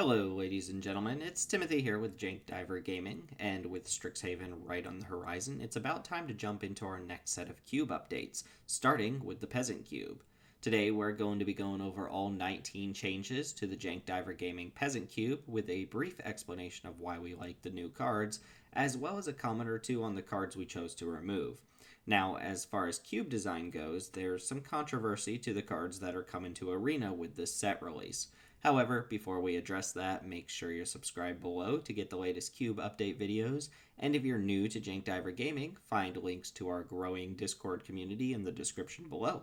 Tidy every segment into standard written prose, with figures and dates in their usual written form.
Hello, ladies and gentlemen. It's Timothy here with Jank Diver Gaming, and with Strixhaven right on the horizon, it's about time to jump into our next set of cube updates, starting with the Peasant Cube. Today, we're going to be going over all 19 changes to the Jank Diver Gaming Peasant Cube with a brief explanation of why we like the new cards, as well as a comment or two on the cards we chose to remove. Now, as far as cube design goes, there's some controversy to the cards that are coming to Arena with this set release. However, before we address that, make sure you're subscribed below to get the latest Cube update videos, and if you're new to Jank Diver Gaming, find links to our growing Discord community in the description below.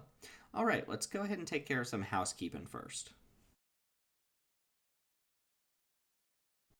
Alright, let's go ahead and take care of some housekeeping first.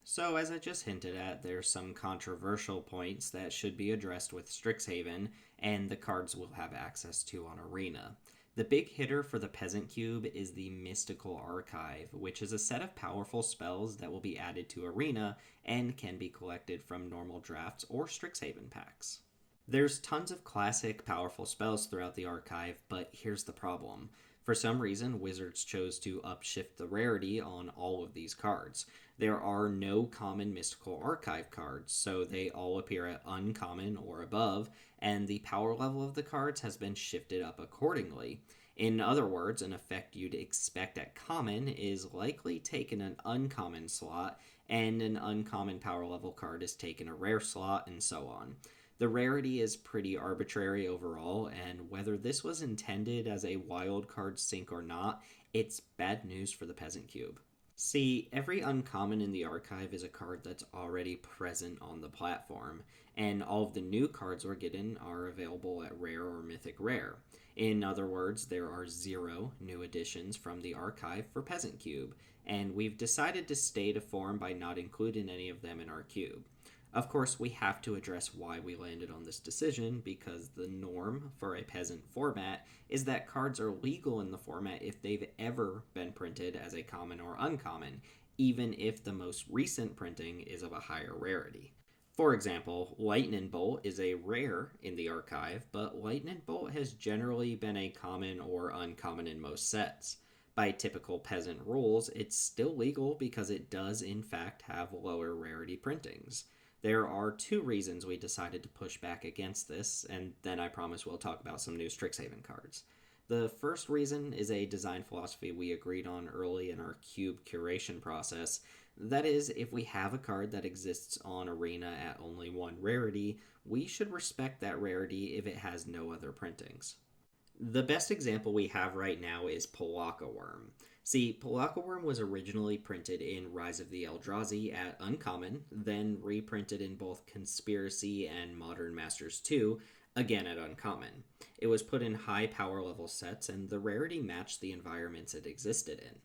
So, as I just hinted at, there's some controversial points that should be addressed with Strixhaven, and the cards we'll have access to on Arena. The big hitter for the Peasant Cube is the Mystical Archive, which is a set of powerful spells that will be added to Arena and can be collected from normal drafts or Strixhaven packs. There's tons of classic, powerful spells throughout the archive, but here's the problem. For some reason, Wizards chose to upshift the rarity on all of these cards. There are no common Mystical Archive cards, so they all appear at uncommon or above, and the power level of the cards has been shifted up accordingly. In other words, an effect you'd expect at common is likely taken an uncommon slot, and an uncommon power level card is taken a rare slot, and so on. The rarity is pretty arbitrary overall, and whether this was intended as a wild card sync or not, it's bad news for the Peasant Cube. See, every uncommon in the archive is a card that's already present on the platform, and all of the new cards we're getting are available at rare or mythic rare. In other words, there are 0 new additions from the archive for Peasant Cube, and we've decided to stay to form by not including any of them in our cube. Of course, we have to address why we landed on this decision because the norm for a peasant format is that cards are legal in the format if they've ever been printed as a common or uncommon, even if the most recent printing is of a higher rarity. For example, Lightning Bolt is a rare in the archive, but Lightning Bolt has generally been a common or uncommon in most sets. By typical peasant rules, it's still legal because it does in fact have lower rarity printings. There are 2 reasons we decided to push back against this, and then I promise we'll talk about some new Strixhaven cards. The first reason is a design philosophy we agreed on early in our cube curation process. That is, if we have a card that exists on Arena at only 1 rarity, we should respect that rarity if it has no other printings. The best example we have right now is Polaka Worm. See, Polaka Worm was originally printed in Rise of the Eldrazi at Uncommon, then reprinted in both Conspiracy and Modern Masters 2, again at Uncommon. It was put in high power level sets, and the rarity matched the environments it existed in.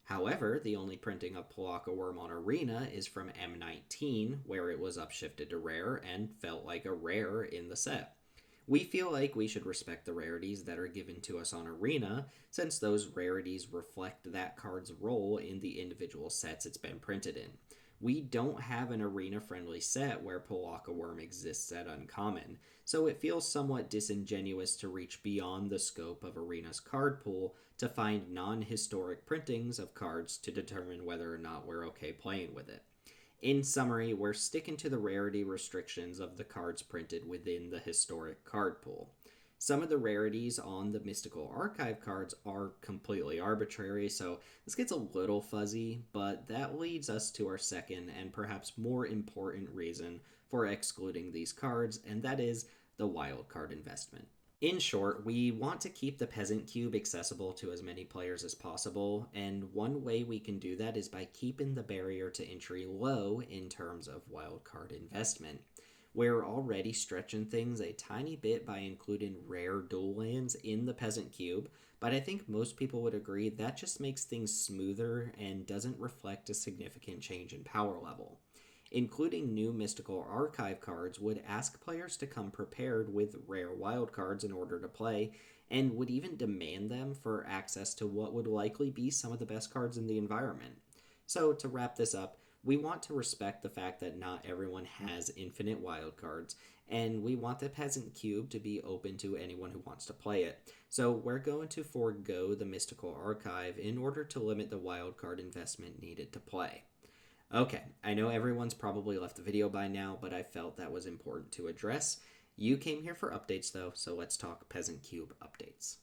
However, the only printing of Polaka Worm on Arena is from M19, where it was upshifted to rare and felt like a rare in the set. We feel like we should respect the rarities that are given to us on Arena, since those rarities reflect that card's role in the individual sets it's been printed in. We don't have an arena-friendly set where Polaka Worm exists at Uncommon, so it feels somewhat disingenuous to reach beyond the scope of Arena's card pool to find non-historic printings of cards to determine whether or not we're okay playing with it. In summary, we're sticking to the rarity restrictions of the cards printed within the historic card pool. Some of the rarities on the Mystical Archive cards are completely arbitrary, so this gets a little fuzzy, but that leads us to our second and perhaps more important reason for excluding these cards, and that is the wildcard investment. In short, we want to keep the Peasant Cube accessible to as many players as possible, and one way we can do that is by keeping the barrier to entry low in terms of wildcard investment. We're already stretching things a tiny bit by including rare dual lands in the Peasant Cube, but I think most people would agree that just makes things smoother and doesn't reflect a significant change in power level. Including new Mystical Archive cards would ask players to come prepared with rare wildcards in order to play, and would even demand them for access to what would likely be some of the best cards in the environment. So, to wrap this up, we want to respect the fact that not everyone has infinite wildcards, and we want the Peasant Cube to be open to anyone who wants to play it. So we're going to forego the Mystical Archive in order to limit the wildcard investment needed to play. Okay, I know everyone's probably left the video by now, but I felt that was important to address. You came here for updates though, so let's talk Peasant Cube updates.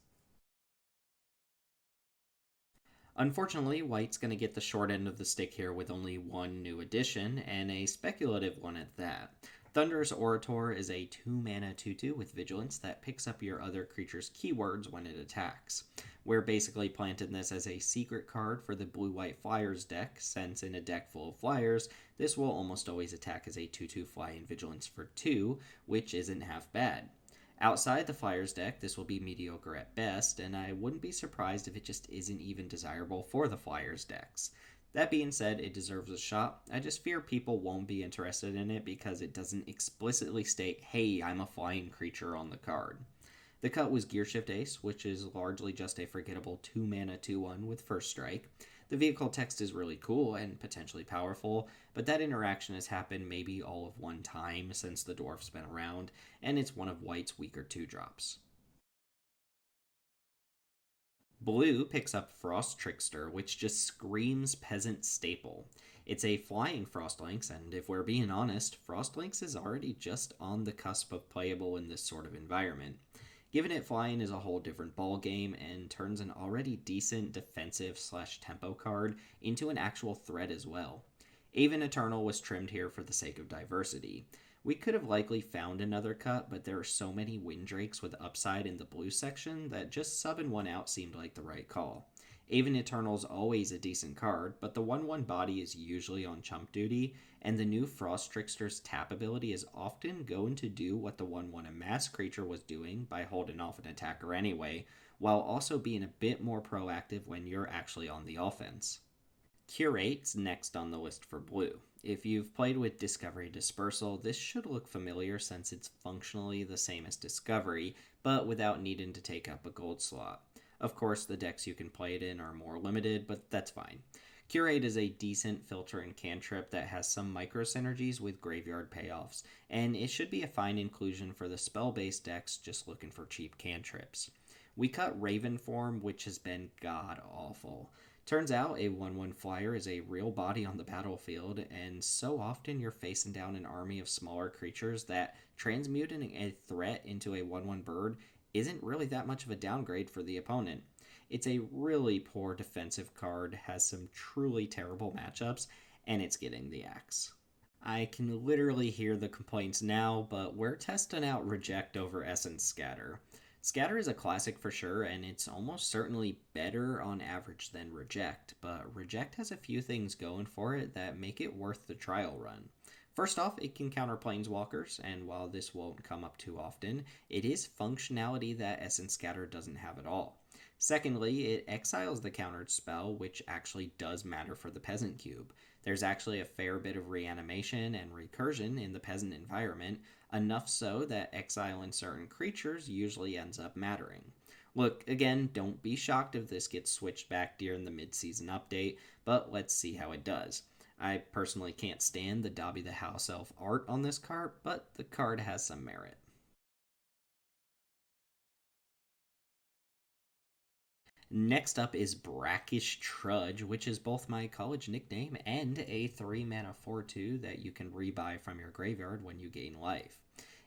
Unfortunately, White's going to get the short end of the stick here with only one new addition, and a speculative one at that. Thunder's Orator is a 2 mana 2 2 with Vigilance that picks up your other creature's keywords when it attacks. We're basically planting this as a secret card for the blue white Flyers deck, since in a deck full of Flyers, this will almost always attack as a 2 2 fly in Vigilance for 2, which isn't half bad. Outside the Flyers deck, this will be mediocre at best, and I wouldn't be surprised if it just isn't even desirable for the Flyers decks. That being said, it deserves a shot. I just fear people won't be interested in it because it doesn't explicitly state, hey, I'm a flying creature on the card. The cut was Gearshift Ace, which is largely just a forgettable 2 mana 2 1 with First Strike. The vehicle text is really cool and potentially powerful, but that interaction has happened maybe all of one time since the dwarf's been around, and it's one of White's weaker 2 drops. Blue picks up Frost Trickster, which just screams peasant staple. It's a flying Frostlynx, and if we're being honest, Frostlynx is already just on the cusp of playable in this sort of environment. Giving it flying is a whole different ball game and turns an already decent defensive slash tempo card into an actual threat as well. Even Eternal was trimmed here for the sake of diversity. We could have likely found another cut, but there are so many Windrakes with upside in the blue section that just subbing one out seemed like the right call. Even Eternal's always a decent card, but the 1 1 body is usually on chump duty, and the new Frost Trickster's tap ability is often going to do what the 1 1 Amass creature was doing by holding off an attacker anyway, while also being a bit more proactive when you're actually on the offense. Curate's next on the list for blue. If you've played with Discovery Dispersal, this should look familiar since it's functionally the same as Discovery, but without needing to take up a gold slot. Of course, the decks you can play it in are more limited, but that's fine. Curate is a decent filter and cantrip that has some micro synergies with graveyard payoffs, and it should be a fine inclusion for the spell based decks just looking for cheap cantrips. We cut Raven form, which has been god awful. Turns out a 1 1 flyer is a real body on the battlefield, and so often you're facing down an army of smaller creatures that transmuting a threat into a 1 1 bird isn't really that much of a downgrade for the opponent. It's a really poor defensive card, has some truly terrible matchups, and it's getting the axe. I can literally hear the complaints now, but we're testing out Reject over Essence Scatter. Scatter is a classic for sure, and it's almost certainly better on average than Reject, but Reject has a few things going for it that make it worth the trial run. First off, it can counter Planeswalkers, and while this won't come up too often, it is functionality that Essence Scatter doesn't have at all. Secondly, it exiles the countered spell, which actually does matter for the Peasant Cube. There's actually a fair bit of reanimation and recursion in the Peasant environment, enough so that exiling certain creatures usually ends up mattering. Look, again, don't be shocked if this gets switched back during the mid-season update, but let's see how it does. I personally can't stand the Dobby the House Elf art on this card, but the card has some merit. Next up is Brackish Trudge, which is both my college nickname and a 3 mana 4/2 that you can rebuy from your graveyard when you gain life.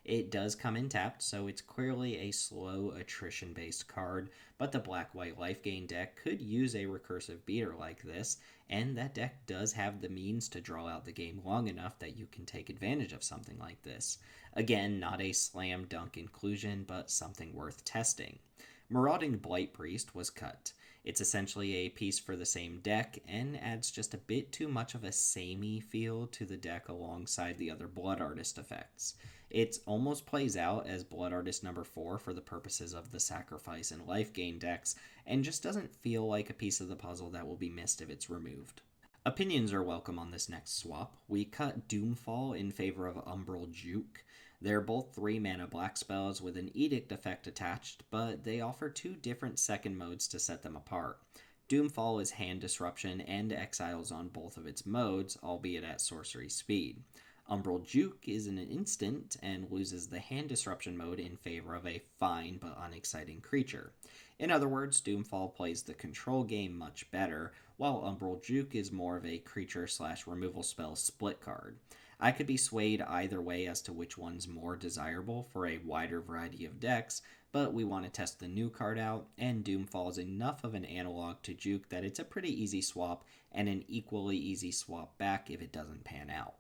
It does come in tapped, so it's clearly a slow attrition based card, but the black white life gain deck could use a recursive beater like this, and that deck does have the means to draw out the game long enough that you can take advantage of something like this. Again, not a slam dunk inclusion, but something worth testing. Marauding Blight Priest was cut. It's essentially a piece for the same deck and adds just a bit too much of a samey feel to the deck alongside the other Blood Artist effects. It almost plays out as Blood Artist number 4 for the purposes of the sacrifice and life gain decks, and just doesn't feel like a piece of the puzzle that will be missed if it's removed. Opinions are welcome on this next swap. We cut Doomfall in favor of Umbral Juke. They're both 3 mana black spells with an Edict effect attached, but they offer 2 different second modes to set them apart. Doomfall is hand disruption and exiles on both of its modes, albeit at sorcery speed. Umbral Juke is an instant and loses the hand disruption mode in favor of a fine but unexciting creature. In other words, Doomfall plays the control game much better, while Umbral Juke is more of a creature slash removal spell split card. I could be swayed either way as to which one's more desirable for a wider variety of decks, but we want to test the new card out, and Doomfall is enough of an analog to Juke that it's a pretty easy swap and an equally easy swap back if it doesn't pan out.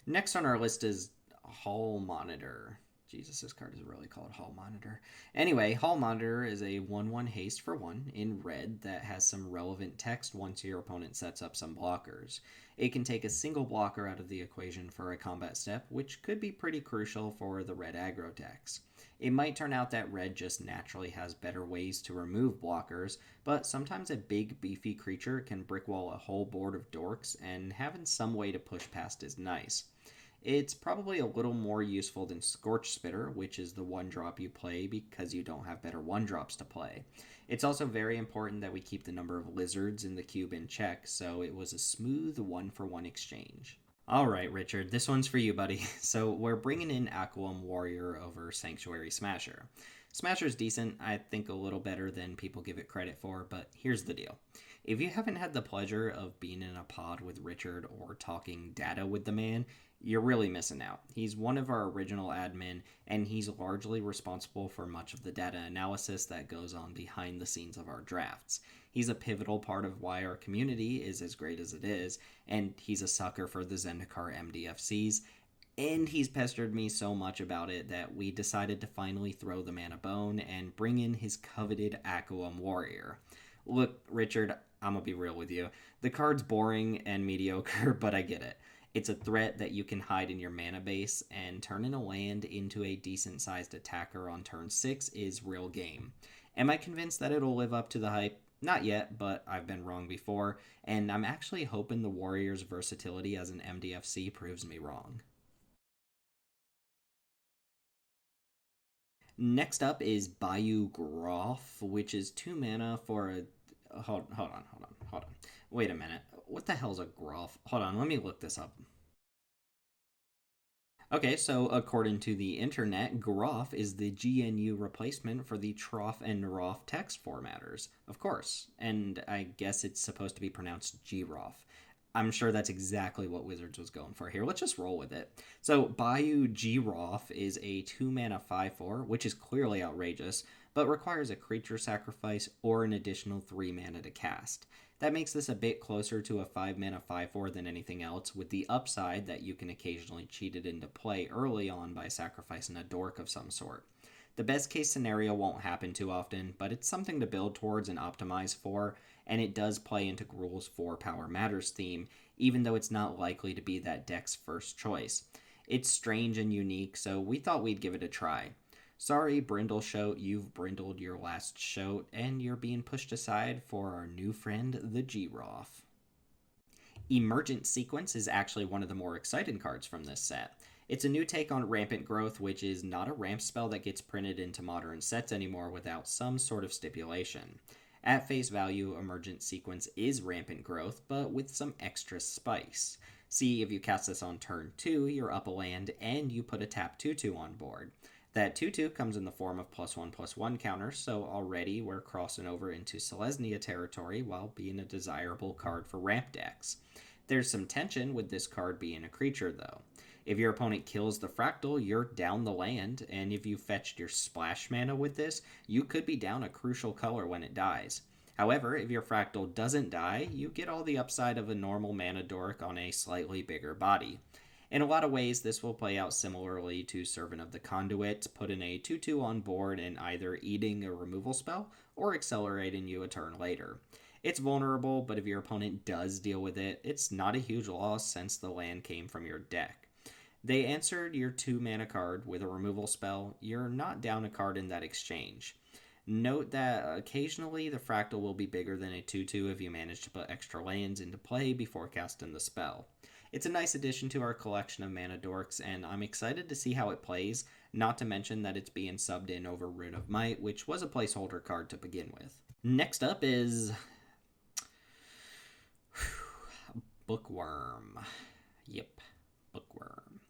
Next on our list is Hall Monitor. Jesus, this card is really called Hall Monitor. Anyway, Hall Monitor is a 1/1 haste for 1 in red that has some relevant text once your opponent sets up some blockers. It can take a single blocker out of the equation for a combat step, which could be pretty crucial for the red aggro decks. It might turn out that red just naturally has better ways to remove blockers, but sometimes a big beefy creature can brickwall a whole board of dorks, and having some way to push past is nice. It's probably a little more useful than Scorch Spitter, which is the one drop you play because you don't have better one drops to play. It's also very important that we keep the number of lizards in the cube in check, so it was a smooth 1-for-1 exchange. Alright, Richard, this one's for you, buddy. So, we're bringing in Aquam Warrior over Sanctuary Smasher. Smasher's decent, I think a little better than people give it credit for, but here's the deal. If you haven't had the pleasure of being in a pod with Richard or talking data with the man, you're really missing out. He's one of our original admin, and he's largely responsible for much of the data analysis that goes on behind the scenes of our drafts. He's a pivotal part of why our community is as great as it is, and he's a sucker for the Zendikar MDFCs, and he's pestered me so much about it that we decided to finally throw the man a bone and bring in his coveted Aquam Warrior. Look, Richard, I'm gonna be real with you. The card's boring and mediocre, but I get it. It's a threat that you can hide in your mana base, and turning a land into a decent sized attacker on turn 6 is real game. Am I convinced that it'll live up to the hype? Not yet, but I've been wrong before, and I'm actually hoping the Warrior's versatility as an MDFC proves me wrong. Next up is Bayou Groff, which is 2 mana for a. Hold on. Wait a minute. What the hell's a Groff? Hold on, let me look this up. Okay, so according to the internet, Groff is the GNU replacement for the Troff and Roff text formatters. Of course. And I guess it's supposed to be pronounced Groff. I'm sure that's exactly what Wizards was going for here. Let's just roll with it. So, Bayou Groff is a 2 mana 5/4, which is clearly outrageous, but requires a creature sacrifice or an additional 3 mana to cast. That makes this a bit closer to a 5 mana 5/4 than anything else, with the upside that you can occasionally cheat it into play early on by sacrificing a dork of some sort. The best case scenario won't happen too often, but it's something to build towards and optimize for, and it does play into Gruul's 4 Power Matters theme, even though it's not likely to be that deck's first choice. It's strange and unique, so we thought we'd give it a try. Sorry, Brindle Shoat, you've brindled your last shoat, and you're being pushed aside for our new friend, the Groff. Emergent Sequence is actually one of the more exciting cards from this set. It's a new take on Rampant Growth, which is not a ramp spell that gets printed into modern sets anymore without some sort of stipulation. At face value, Emergent Sequence is Rampant Growth, but with some extra spice. See, if you cast this on turn 2, you're up a land, and you put a tap 2/2 on board. That 2/2 comes in the form of +1/+1 counters, so already we're crossing over into Selesnya territory while being a desirable card for ramp decks. There's some tension with this card being a creature, though. If your opponent kills the Fractal, you're down the land, and if you fetched your splash mana with this, you could be down a crucial color when it dies. However, if your Fractal doesn't die, you get all the upside of a normal mana dork on a slightly bigger body. In a lot of ways, this will play out similarly to Servant of the Conduit, putting a 2/2 on board and either eating a removal spell or accelerating you a turn later. It's vulnerable, but if your opponent does deal with it, it's not a huge loss since the land came from your deck. They answered your 2 mana card with a removal spell. You're not down a card in that exchange. Note that occasionally the Fractal will be bigger than a 2/2 if you manage to put extra lands into play before casting the spell. It's a nice addition to our collection of mana dorks, and I'm excited to see how it plays, not to mention that it's being subbed in over Rune of Might, which was a placeholder card to begin with. Next up is Bookworm. Yep, Bookworm.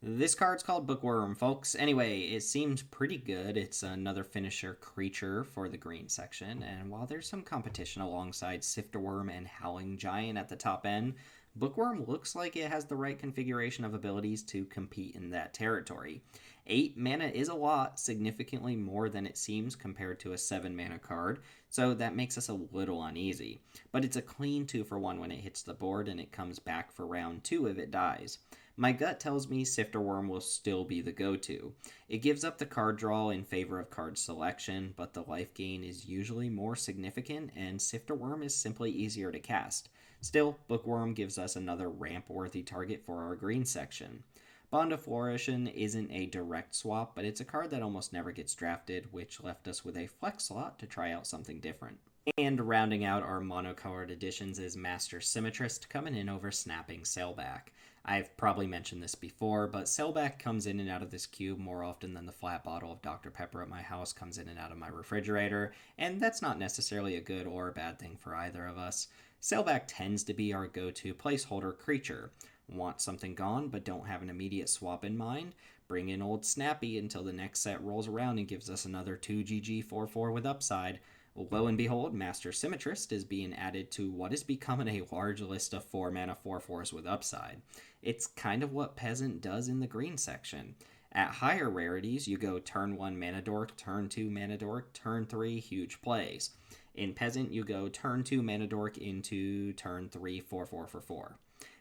This card's called Bookworm, folks. Anyway, it seems pretty good. It's another finisher creature for the green section, and while there's some competition alongside Sifterworm and Howling Giant at the top end, Bookworm looks like it has the right configuration of abilities to compete in that territory. 8 mana is a lot, significantly more than it seems compared to a 7 mana card, so that makes us a little uneasy. But it's a clean 2 for 1 when it hits the board, and it comes back for round 2 if it dies. My gut tells me Sifterworm will still be the go-to. It gives up the card draw in favor of card selection, but the life gain is usually more significant, and Sifterworm is simply easier to cast. Still, Bookworm gives us another ramp-worthy target for our green section. Bond of Flourishing isn't a direct swap, but it's a card that almost never gets drafted, which left us with a flex slot to try out something different. And rounding out our monocolored additions is Master Symmetrist coming in over Snapping Sailback. I've probably mentioned this before, but Sailback comes in and out of this cube more often than the flat bottle of Dr. Pepper at my house comes in and out of my refrigerator, and that's not necessarily a good or a bad thing for either of us. Sailback tends to be our go-to placeholder creature. Want something gone but don't have an immediate swap in mind? Bring in old Snappy until the next set rolls around and gives us another 2GG 4/4 with upside. Lo and behold, Master Symmetrist is being added to what is becoming a large list of 4 mana 4/4s with upside. It's kind of what Peasant does in the green section. At higher rarities, you go turn 1 Mana Dork, turn 2 Mana Dork, turn 3 huge plays. In Peasant, you go turn 2 Mana Dork into turn 3 4/4 for 4.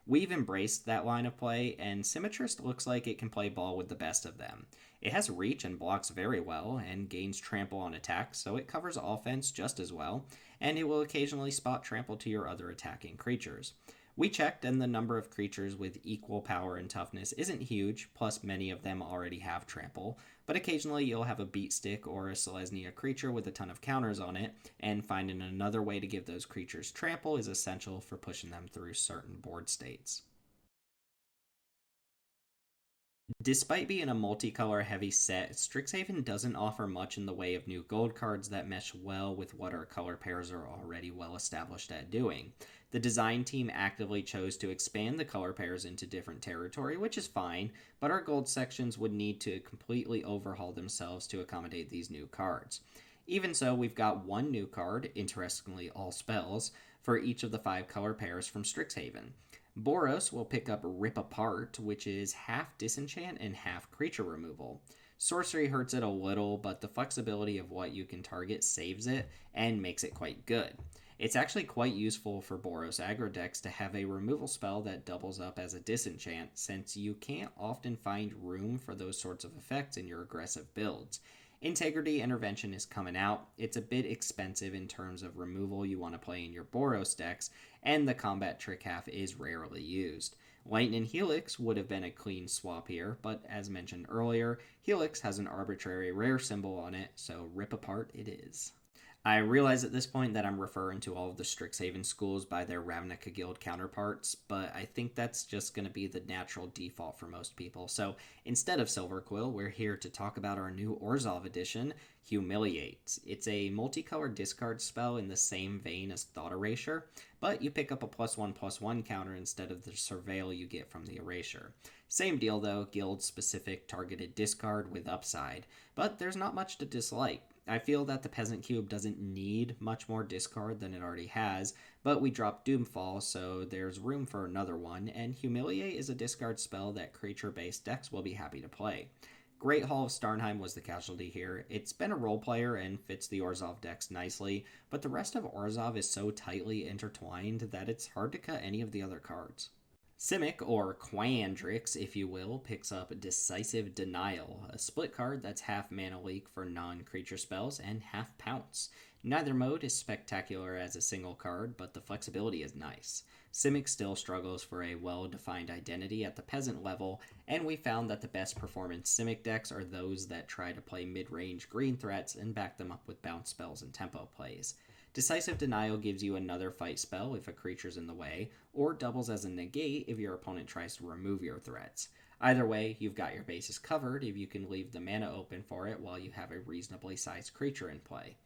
We've embraced that line of play, and Symmetrist looks like it can play ball with the best of them. It has reach and blocks very well, and gains trample on attacks, so it covers offense just as well, and it will occasionally spot trample to your other attacking creatures. We checked, and the number of creatures with equal power and toughness isn't huge, plus many of them already have trample, but occasionally you'll have a beat stick or a Selesnya creature with a ton of counters on it, and finding another way to give those creatures trample is essential for pushing them through certain board states. Despite being a multicolor heavy set, Strixhaven doesn't offer much in the way of new gold cards that mesh well with what our color pairs are already well established at doing. The design team actively chose to expand the color pairs into different territory, which is fine, but our gold sections would need to completely overhaul themselves to accommodate these new cards. Even so, we've got one new card, interestingly all spells, for each of the 5 color pairs from Strixhaven. Boros will pick up Rip Apart, which is half disenchant and half creature removal. Sorcery hurts it a little, but the flexibility of what you can target saves it and makes it quite good. It's actually quite useful for Boros aggro decks to have a removal spell that doubles up as a disenchant, since you can't often find room for those sorts of effects in your aggressive builds. Integrity Intervention is coming out. It's a bit expensive in terms of removal you want to play in your Boros decks, and the combat trick half is rarely used. Lightning Helix would have been a clean swap here, but as mentioned earlier, Helix has an arbitrary rare symbol on it, so Rip Apart it is. I realize at this point that I'm referring to all of the Strixhaven schools by their Ravnica Guild counterparts, but I think that's just going to be the natural default for most people. So instead of Silver Quill, we're here to talk about our new Orzhov edition, Humiliate. It's a multicolored discard spell in the same vein as Thought Erasure, but you pick up a +1/+1 counter instead of the Surveil you get from the Erasure. Same deal though, guild-specific targeted discard with upside, but there's not much to dislike. I feel that the Peasant Cube doesn't need much more discard than it already has, but we dropped Doomfall, so there's room for another one, and Humiliate is a discard spell that creature-based decks will be happy to play. Great Hall of Starnheim was the casualty here. It's been a role player and fits the Orzhov decks nicely, but the rest of Orzhov is so tightly intertwined that it's hard to cut any of the other cards. Simic, or Quandrix, if you will, picks up Decisive Denial, a split card that's half Mana Leak for non-creature spells and half Pounce. Neither mode is spectacular as a single card, but the flexibility is nice. Simic still struggles for a well-defined identity at the Peasant level, and we found that the best performance Simic decks are those that try to play mid-range green threats and back them up with bounce spells and tempo plays. Decisive Denial gives you another fight spell if a creature's in the way, or doubles as a negate if your opponent tries to remove your threats. Either way, you've got your bases covered if you can leave the mana open for it while you have a reasonably sized creature in play.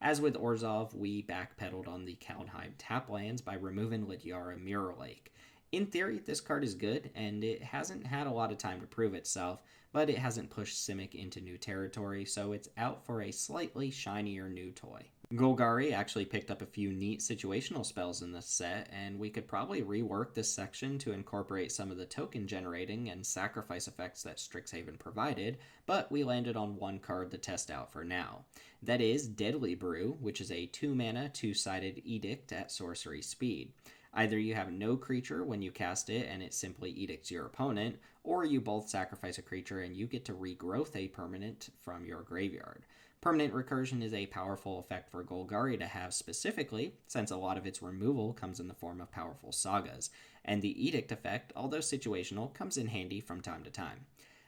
As with Orzhov, we backpedaled on the Kaldheim tap lands by removing Lidyara Mirror Lake. In theory, this card is good, and it hasn't had a lot of time to prove itself, but it hasn't pushed Simic into new territory, so it's out for a slightly shinier new toy. Golgari actually picked up a few neat situational spells in this set, and we could probably rework this section to incorporate some of the token generating and sacrifice effects that Strixhaven provided, but we landed on one card to test out for now. That is Deadly Brew, which is a 2-mana, 2-sided edict at sorcery speed. Either you have no creature when you cast it and it simply edicts your opponent, or you both sacrifice a creature and you get to regrowth a permanent from your graveyard. Permanent recursion is a powerful effect for Golgari to have specifically, since a lot of its removal comes in the form of powerful sagas, and the edict effect, although situational, comes in handy from time to time.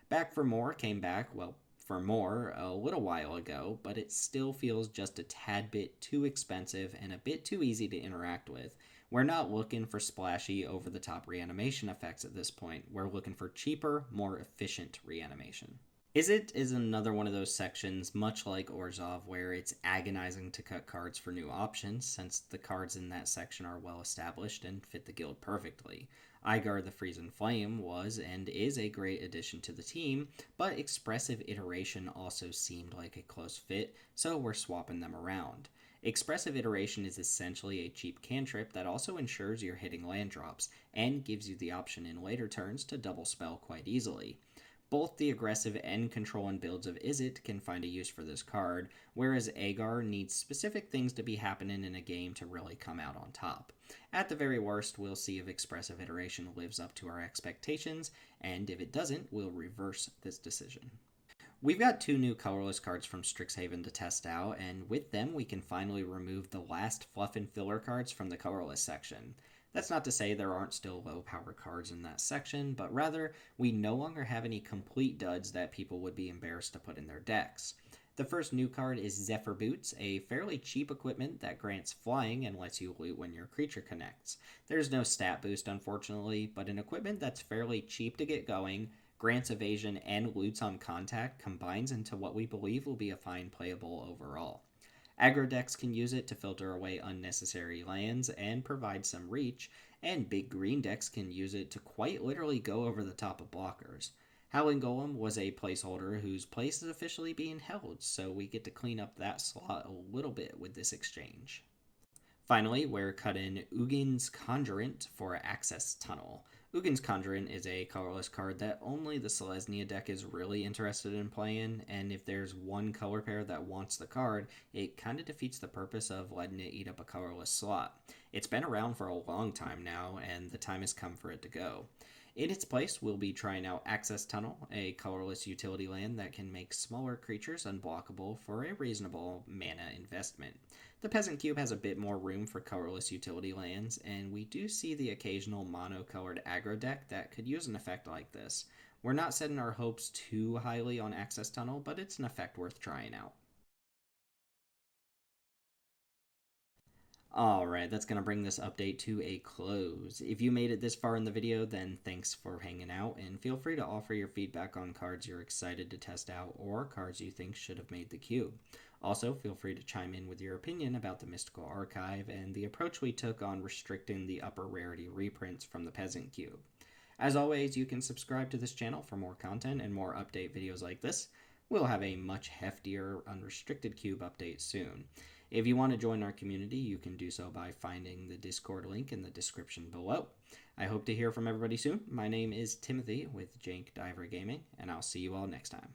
Back for More came back, well, for more a little while ago, but it still feels just a tad bit too expensive and a bit too easy to interact with. We're not looking for splashy, over-the-top reanimation effects at this point. We're looking for cheaper, more efficient reanimation. Izzet is another one of those sections, much like Orzhov, where it's agonizing to cut cards for new options, since the cards in that section are well established and fit the guild perfectly. Igar the Freezing Flame was and is a great addition to the team, but Expressive Iteration also seemed like a close fit, so we're swapping them around. Expressive Iteration is essentially a cheap cantrip that also ensures you're hitting land drops, and gives you the option in later turns to double spell quite easily. Both the aggressive and controlling builds of Izzet can find a use for this card, whereas Agar needs specific things to be happening in a game to really come out on top. At the very worst, we'll see if Expressive Iteration lives up to our expectations, and if it doesn't, we'll reverse this decision. We've got 2 new colorless cards from Strixhaven to test out, and with them we can finally remove the last fluff and filler cards from the colorless section. That's not to say there aren't still low power cards in that section, but rather, we no longer have any complete duds that people would be embarrassed to put in their decks. The first new card is Zephyr Boots, a fairly cheap equipment that grants flying and lets you loot when your creature connects. There's no stat boost, unfortunately, but an equipment that's fairly cheap to get going, grants evasion, and loots on contact combines into what we believe will be a fine playable overall. Aggro decks can use it to filter away unnecessary lands and provide some reach, and big green decks can use it to quite literally go over the top of blockers. Howling Golem was a placeholder whose place is officially being held, so we get to clean up that slot a little bit with this exchange. Finally, we're cutting Ugin's Conjurant for Access Tunnel. Ugin's Conjurant is a colorless card that only the Selesnya deck is really interested in playing, and if there's one color pair that wants the card, it kind of defeats the purpose of letting it eat up a colorless slot. It's been around for a long time now, and the time has come for it to go. In its place, we'll be trying out Access Tunnel, a colorless utility land that can make smaller creatures unblockable for a reasonable mana investment. The Peasant Cube has a bit more room for colorless utility lands, and we do see the occasional mono-colored aggro deck that could use an effect like this. We're not setting our hopes too highly on Access Tunnel, but it's an effect worth trying out. Alright, that's going to bring this update to a close. If you made it this far in the video, then thanks for hanging out, and feel free to offer your feedback on cards you're excited to test out or cards you think should have made the cube. Also, feel free to chime in with your opinion about the Mystical Archive and the approach we took on restricting the upper rarity reprints from the Peasant Cube. As always, you can subscribe to this channel for more content and more update videos like this. We'll have a much heftier unrestricted cube update soon. If you want to join our community, you can do so by finding the Discord link in the description below. I hope to hear from everybody soon. My name is Timothy with Jank Diver Gaming, and I'll see you all next time.